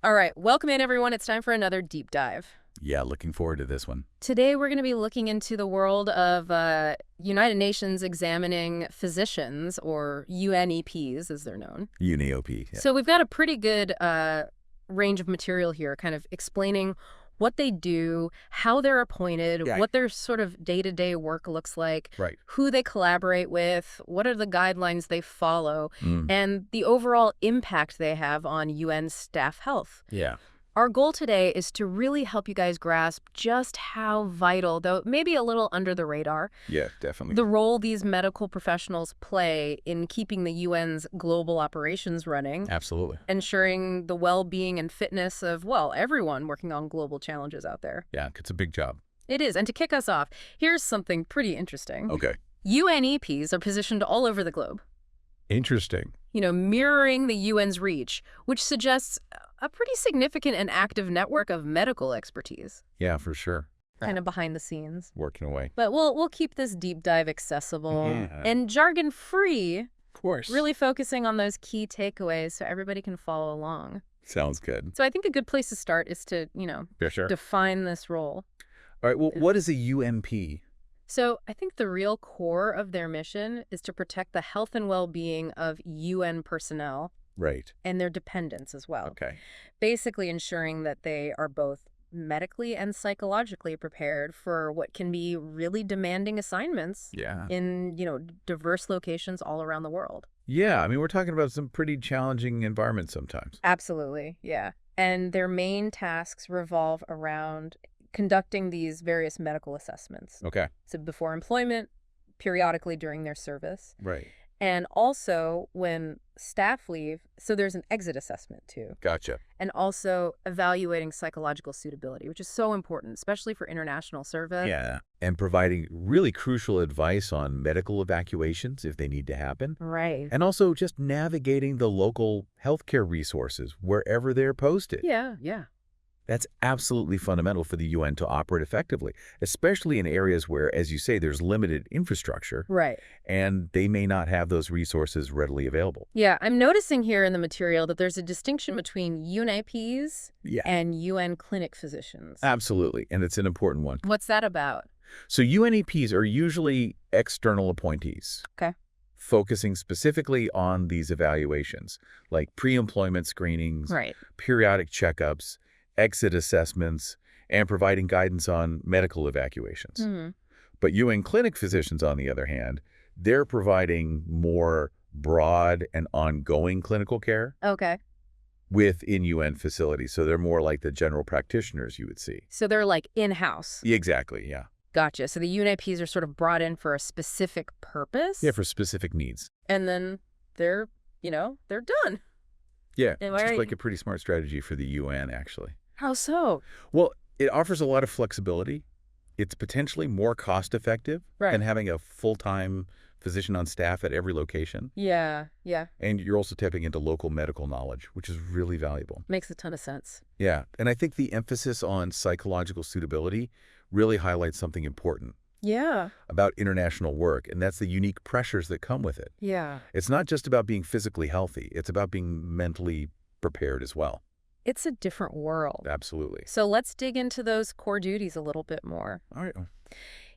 All right, welcome in, everyone. It's time for another deep dive. Yeah, looking forward to this one. Today, we're going to be looking into the world of United Nations examining physicians, or UNEPs, as they're known. UNEOP. Yeah. So we've got a pretty good range of material here, kind of explaining what they do, how they're appointed, Yeah. what their sort of day-to-day work looks like, Right. who they collaborate with, what are the guidelines they follow, Mm. and the overall impact they have on UN staff health. Yeah. Our goal today is to really help you guys grasp just how vital, though maybe a little under the radar, Yeah, definitely. the role these medical professionals play in keeping the UN's global operations running, Absolutely. ensuring the well-being and fitness of, well, everyone working on global challenges out there. Yeah, it's a big job. It is. And to kick us off, here's something pretty interesting. Okay. UNEPs are positioned all over the globe, Interesting. mirroring the UN's reach, which suggests a pretty significant and active network of medical expertise, Yeah, for sure. kind of behind the scenes. Working away. But we'll keep this deep dive accessible Yeah. and jargon-free, Of course. really focusing on those key takeaways so everybody can follow along. Sounds good. So I think a good place to start is to, Yeah, sure. define this role. All right, well, what is a UMP? So I think the real core of their mission is to protect the health and well-being of UN personnel Right. and their dependents as well. Okay. Basically ensuring that they are both medically and psychologically prepared for what can be really demanding assignments Yeah. in, diverse locations all around the world. Yeah, I mean, we're talking about some pretty challenging environments sometimes. Absolutely, yeah. And their main tasks revolve around conducting these various medical assessments. Okay. So before employment, periodically during their service, Right. and also when staff leave, so there's an exit assessment too. Gotcha. And also evaluating psychological suitability, which is so important, especially for international service. Yeah. And providing really crucial advice on medical evacuations if they need to happen. Right. And also just navigating the local healthcare resources wherever they're posted. Yeah, yeah. That's absolutely fundamental for the UN to operate effectively, especially in areas where, as you say, there's limited infrastructure Right. and they may not have those resources readily available. Yeah, I'm noticing here in the material that there's a distinction between UNEPs Yeah, and UN clinic physicians. absolutely. And it's an important one. What's that about? So UNEPs are usually external appointees. Okay. Focusing specifically on these evaluations, like pre-employment screenings, Right. periodic checkups, exit assessments, and providing guidance on medical evacuations. Hmm. But UN clinic physicians, on the other hand, they're providing more broad and ongoing clinical care Okay. within UN facilities. So they're more like the general practitioners you would see. So they're like in-house. Exactly, yeah. Gotcha. So the UNEPs are sort of brought in for a specific purpose. Yeah, for specific needs. And then they're done. Yeah, Am it's I just right? like a pretty smart strategy for the UN, actually. How so? Well, it offers a lot of flexibility. It's potentially more cost-effective Right. than having a full-time physician on staff at every location. Yeah, yeah. And you're also tapping into local medical knowledge, which is really valuable. Makes a ton of sense. Yeah, and I think the emphasis on psychological suitability really highlights something important Yeah. about international work, and that's the unique pressures that come with it. Yeah. It's not just about being physically healthy. It's about being mentally prepared as well. It's a different world. Absolutely. So let's dig into those core duties a little bit more. All right.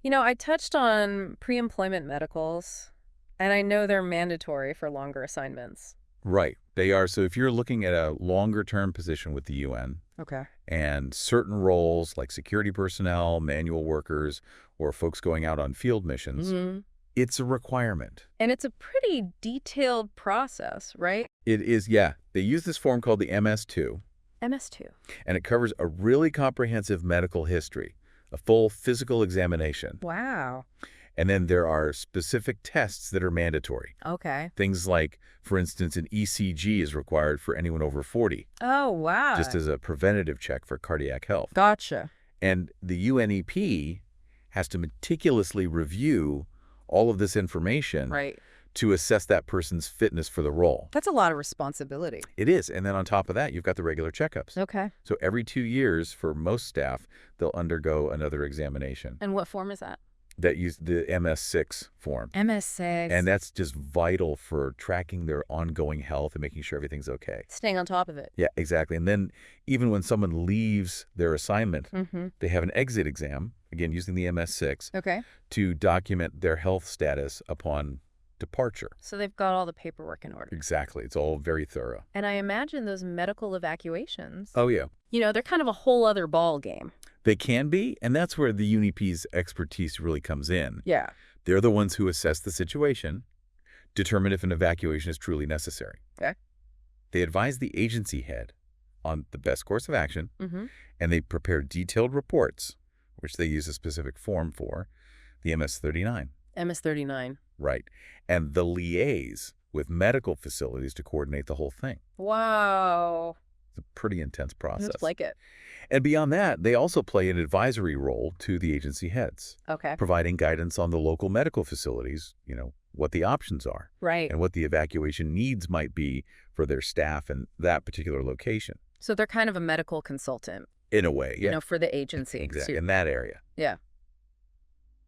I touched on pre-employment medicals, and I know they're mandatory for longer assignments. Right. They are. So if you're looking at a longer-term position with the UN, Okay. and certain roles like security personnel, manual workers, or folks going out on field missions, Hmm. it's a requirement. And it's a pretty detailed process, right? It is, yeah. They use this form called the MS-2, MS2. and it covers a really comprehensive medical history, a full physical examination. Wow. And then there are specific tests that are mandatory. Okay. Things like, for instance, an ECG is required for anyone over 40, Oh, wow. just as a preventative check for cardiac health. Gotcha. And the UNEP has to meticulously review all of this information Right. to assess that person's fitness for the role. That's a lot of responsibility. It is. And then on top of that, you've got the regular checkups. Okay. So every 2 years for most staff, they'll undergo another examination. And what form is that? that use the MS6 form. MS6. And that's just vital for tracking their ongoing health and making sure everything's okay. Staying on top of it. Yeah, exactly. And then even when someone leaves their assignment, they have an exit exam, again, using the MS6, Okay. to document their health status upon departure. So they've got all the paperwork in order. Exactly. It's all very thorough. And I imagine those medical evacuations, Oh, yeah. they're kind of a whole other ball game. They can be, and that's where the UNEPs' expertise really comes in. Yeah. They're the ones who assess the situation, determine if an evacuation is truly necessary. Okay. They advise the agency head on the best course of action, Mm-hmm. and they prepare detailed reports, which they use a specific form for, the MS-39. MS-39. Right. And the liaise with medical facilities to coordinate the whole thing. Wow. It's a pretty intense process. Looks like it. And beyond that, they also play an advisory role to the agency heads, Okay. providing guidance on the local medical facilities, what the options are, Right. and what the evacuation needs might be for their staff in that particular location. So they're kind of a medical consultant, In a way, yeah. for the agency. Exactly, So- in that area. yeah.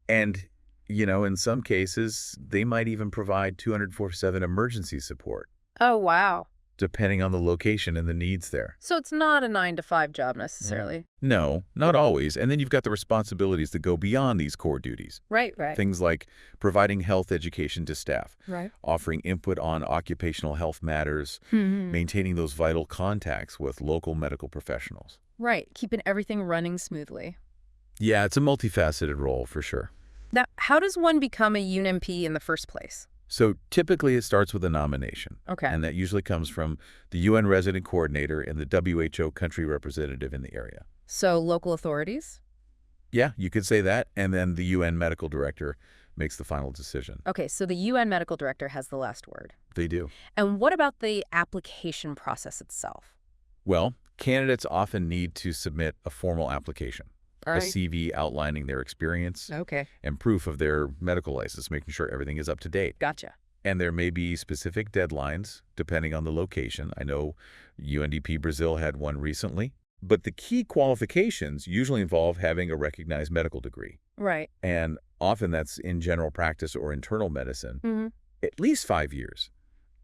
And, in some cases, they might even provide 247 emergency support, Oh, wow. depending on the location and the needs there. So it's not a 9-to-5 job necessarily. No, not always. And then you've got the responsibilities that go beyond these core duties. Right. Things like providing health education to staff, Right. offering input on occupational health matters, Mm-hmm. maintaining those vital contacts with local medical professionals. Right. Keeping everything running smoothly. Yeah, it's a multifaceted role for sure. Now, how does one become a UNMP in the first place? So typically it starts with a nomination. Okay. And that usually comes from the UN resident coordinator and the WHO country representative in the area. So local authorities? Yeah, you could say that. And then the UN medical director makes the final decision. Okay, so the UN medical director has the last word. They do. And what about the application process itself? Well, candidates often need to submit a formal application, All a right. CV outlining their experience Okay. and proof of their medical license, making sure everything is up to date. Gotcha. And there may be specific deadlines depending on the location. I know UNDP Brazil had one recently. But the key qualifications usually involve having a recognized medical degree. Right. And often that's in general practice or internal medicine. Mm-hmm. At least 5 years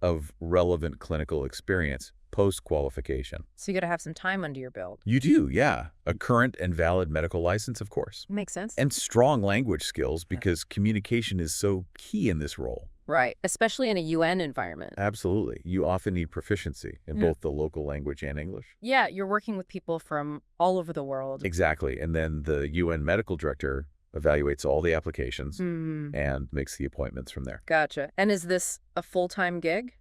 of relevant clinical experience post-qualification. So you got to have some time under your belt. You do, yeah. A current and valid medical license, of course. Makes sense. And strong language skills because communication is so key in this role. Right. Especially in a UN environment. Absolutely. You often need proficiency in both the local language and English. Yeah, you're working with people from all over the world. Exactly. And then the UN medical director evaluates all the applications Mm, and makes the appointments from there. gotcha. And is this a full-time gig?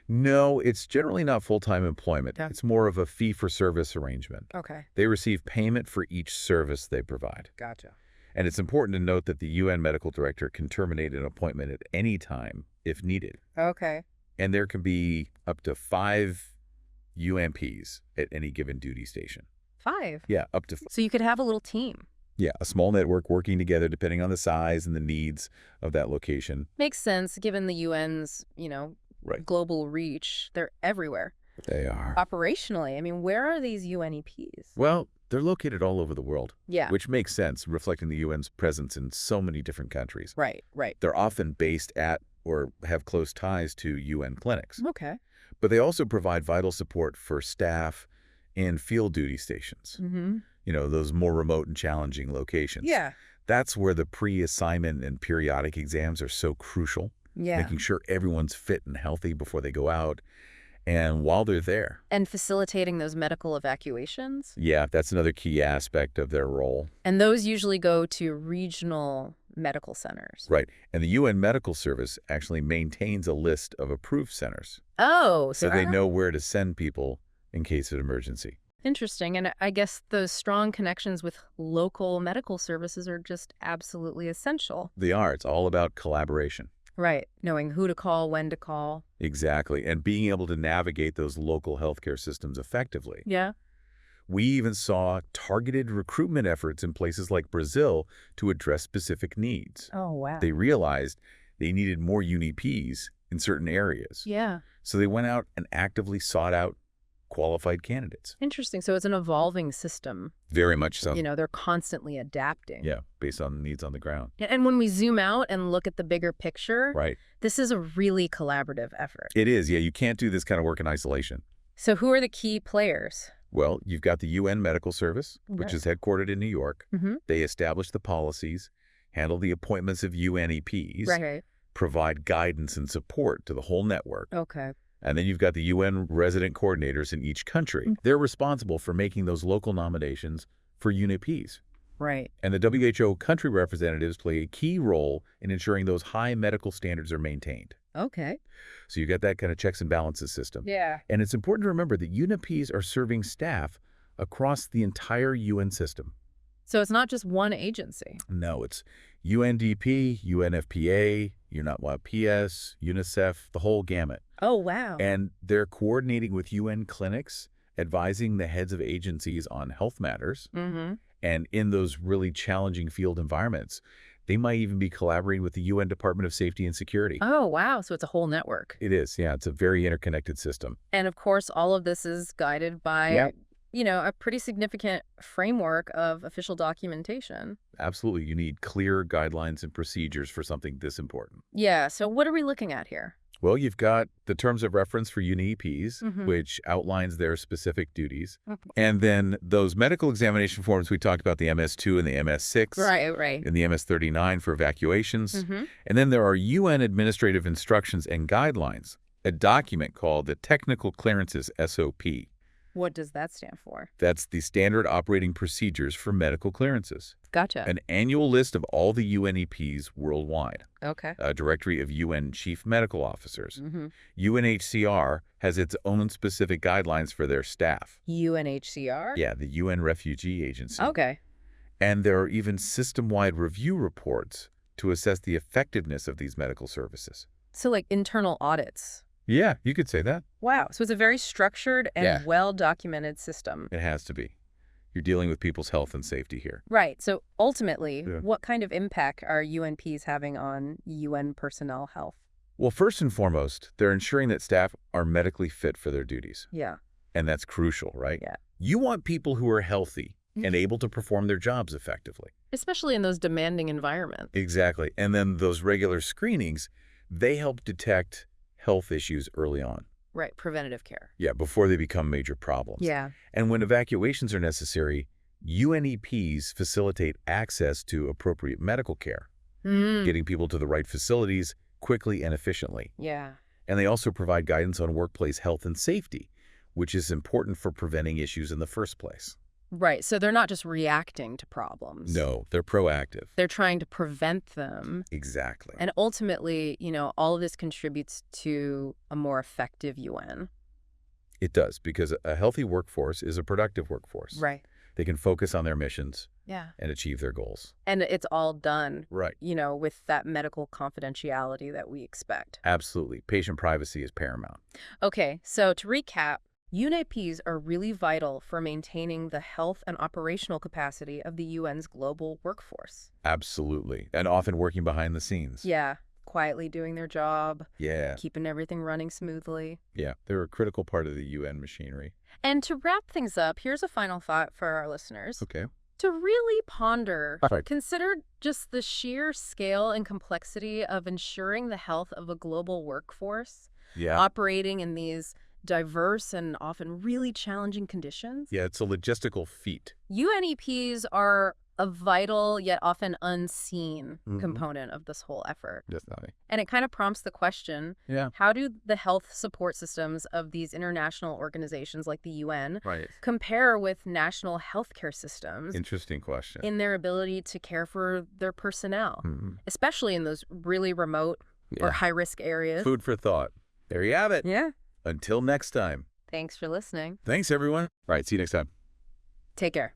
No, it's generally not full-time employment. Yeah. It's more of a fee-for-service arrangement. Okay. They receive payment for each service they provide. Gotcha. And it's important to note that the UN medical director can terminate an appointment at any time if needed. Okay. And there can be up to 5 UMPs at any given duty station. 5. Yeah, up to So you could have a little team. Yeah, a small network working together depending on the size and the needs of that location. Makes sense given the UN's, Right. global reach. They're everywhere. They are. Operationally, where are these UNEPs? Well, they're located all over the world, Yeah. which makes sense, reflecting the UN's presence in so many different countries. Right. They're often based at or have close ties to UN clinics. Okay. But they also provide vital support for staff in field duty stations, Mm-hmm. those more remote and challenging locations. Yeah. That's where the pre-assignment and periodic exams are so crucial, Yeah. making sure everyone's fit and healthy before they go out and while they're there. And facilitating those medical evacuations? Yeah, that's another key aspect of their role. And those usually go to regional medical centers. Right. And the UN Medical Service actually maintains a list of approved centers, Oh, so they know where to send people in case of emergency. Interesting. And I guess those strong connections with local medical services are just absolutely essential. They are. It's all about collaboration. Right. Knowing who to call, when to call. Exactly. And being able to navigate those local healthcare systems effectively. Yeah. We even saw targeted recruitment efforts in places like Brazil to address specific needs. Oh, wow. They realized they needed more UNEPs in certain areas. Yeah. So they went out and actively sought out qualified candidates. Interesting. So it's an evolving system. Very much so. They're constantly adapting. Yeah, based on needs on the ground. And when we zoom out and look at the bigger picture, Right. this is a really collaborative effort. It is. Yeah, you can't do this kind of work in isolation. So who are the key players? Well, you've got the UN Medical Service, which Right. is headquartered in New York. Mm-hmm. They establish the policies, handle the appointments of UNEPs, Right. provide guidance and support to the whole network. Okay. And then you've got the UN resident coordinators in each country. They're responsible for making those local nominations for UNEPs. Right. And the WHO country representatives play a key role in ensuring those high medical standards are maintained. Okay. So you got that kind of checks and balances system. Yeah. And it's important to remember that UNEPs are serving staff across the entire UN system. So it's not just one agency. No, it's UNDP, UNFPA, UNEPs, UNICEF, the whole gamut. Oh, wow. And they're coordinating with UN clinics, advising the heads of agencies on health matters. Mm-hmm. And in those really challenging field environments, they might even be collaborating with the UN Department of Safety and Security. Oh, wow. So it's a whole network. It is, yeah. It's a very interconnected system. And of course, all of this is guided by, a pretty significant framework of official documentation. Absolutely. You need clear guidelines and procedures for something this important. Yeah. So what are we looking at here? Well, you've got the terms of reference for UNEPs, Mhm. which outlines their specific duties. Okay. And then those medical examination forms we talked about, the MS-2 and the MS-6. Right. And the MS-39 for evacuations. Mm-hmm. And then there are UN administrative instructions and guidelines, a document called the Technical Clearances SOP. What does that stand for? That's the standard operating procedures for medical clearances. Gotcha. An annual list of all the UNEPs worldwide, Okay. a directory of UN chief medical officers. Mm-hmm. UNHCR has its own specific guidelines for their staff. UNHCR? Yeah, the UN Refugee Agency. Okay. And there are even system-wide review reports to assess the effectiveness of these medical services. So like internal audits. Yeah, you could say that. Wow. So it's a very structured and Yeah. well-documented system. It has to be. You're dealing with people's health and safety here. Right. So ultimately, Yeah. what kind of impact are UNPs having on UN personnel health? Well, first and foremost, they're ensuring that staff are medically fit for their duties. Yeah. And that's crucial, right? Yeah. You want people who are healthy and able to perform their jobs effectively. Especially in those demanding environments. Exactly. And then those regular screenings, they help detect health issues early on. Right. Preventative care. Yeah, before they become major problems. Yeah. And when evacuations are necessary, UNEPs facilitate access to appropriate medical care, getting people to the right facilities quickly and efficiently. Yeah. And they also provide guidance on workplace health and safety, which is important for preventing issues in the first place. Right. So they're not just reacting to problems. No, they're proactive. They're trying to prevent them. Exactly. And ultimately, all of this contributes to a more effective UN. It does, because a healthy workforce is a productive workforce. Right. They can focus on their missions Yeah. and achieve their goals. And it's all done, Right. with that medical confidentiality that we expect. Absolutely. Patient privacy is paramount. Okay, so to recap, UNEPs are really vital for maintaining the health and operational capacity of the UN's global workforce. Absolutely. And often working behind the scenes. Yeah, quietly doing their job, Yeah. keeping everything running smoothly. Yeah. They're a critical part of the UN machinery. And to wrap things up, here's a final thought for our listeners. Okay. To really ponder, Right. consider just the sheer scale and complexity of ensuring the health of a global workforce Yeah. operating in these diverse and often really challenging conditions. Yeah, it's a logistical feat. UNEPs are a vital yet often unseen Mhm. component of this whole effort. Definitely. And it kind of prompts the question, Yeah. how do the health support systems of these international organizations like the UN Right. compare with national healthcare systems Interesting question. in their ability to care for their personnel, Mhm. especially in those really remote or Yeah. high-risk areas? Food for thought. There you have it. Yeah. Until next time. Thanks for listening. Thanks, everyone. All right. See you next time. Take care.